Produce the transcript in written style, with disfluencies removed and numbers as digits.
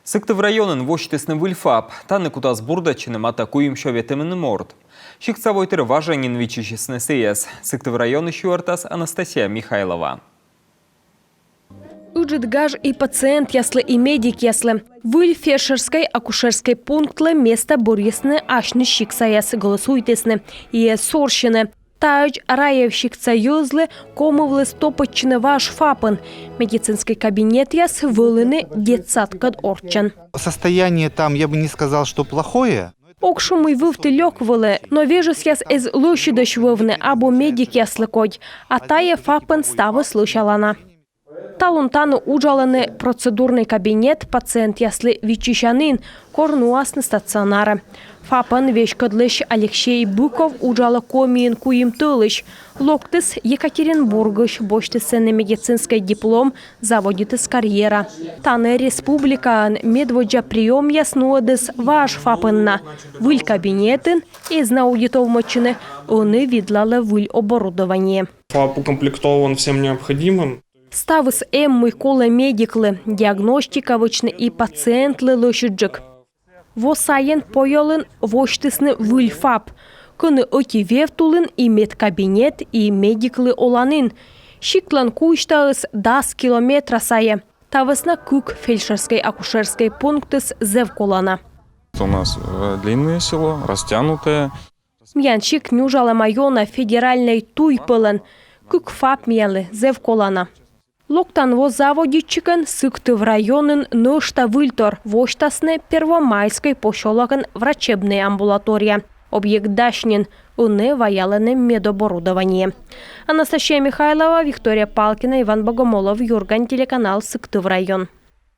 Сыктыв районын вочтесны выльфап, таны кутас бурда чинымата куим шоветемын морд. Шикца войтыр важанин вичищесны сеяс. Сыктыв районы щуартас Анастасия Михайлова. Уджит гаж и пациент яслы и медик яслы. Выль фельдшерской акушерской пунктлы место бурьесны ашны шиксаясы голосуйтесны. И сорщины. Тають раевщик союзлы комовлы стопочны ваш фапын. Медицинский кабинет яс вылыны детсадкад орчан. Состояние там, я бы не сказал, что плохое. Окшумый вывты лёгвылы, но вежес яс из лущидощ вывны, або медик яслы кодь, а тая фапын ставы слышалана. Талунтану уджаланы процедурный кабинет пациент ясли вичищанын, корнуасны стационары. Фапан вешкадлыш Алексей Быков уджала комиен куим тылыш. Локтыс Екатеринбургыш боштысыны медицинский диплом заводитыс карьера. Таны республикан медводжа прием яснуадыс ваш фапынна. Выль кабинетін из наудитовмочины оны видлала выль оборудование. ФАП укомплектован всем необходимым. Ставыс эммы колы медиклы, диагностиковочны и пациентлы лошаджик. Восайен поелын воштысны выльфап. Күні оки вевтулын и медкабинет и медиклы оланын. Шиклан куйштағыз 10 километра сайы. Тавысна күк фельдшерской акушерской пунктыс зевколана. У нас длинное село, растянутое. Мьянчик нюжала майона федеральной туйпылын. Күк фап мьялы зевколана. Локтан воз заводитчикан Сыктыв районын нышта выльтор воштасны Первомайской пошолаган врачебная амбулатория. Объект дашнин, уны ваяланы медоборудование. Анастасия Михайлова, Виктория Палкина, Иван Богомолов, Юрган, телеканал Сыктыв район.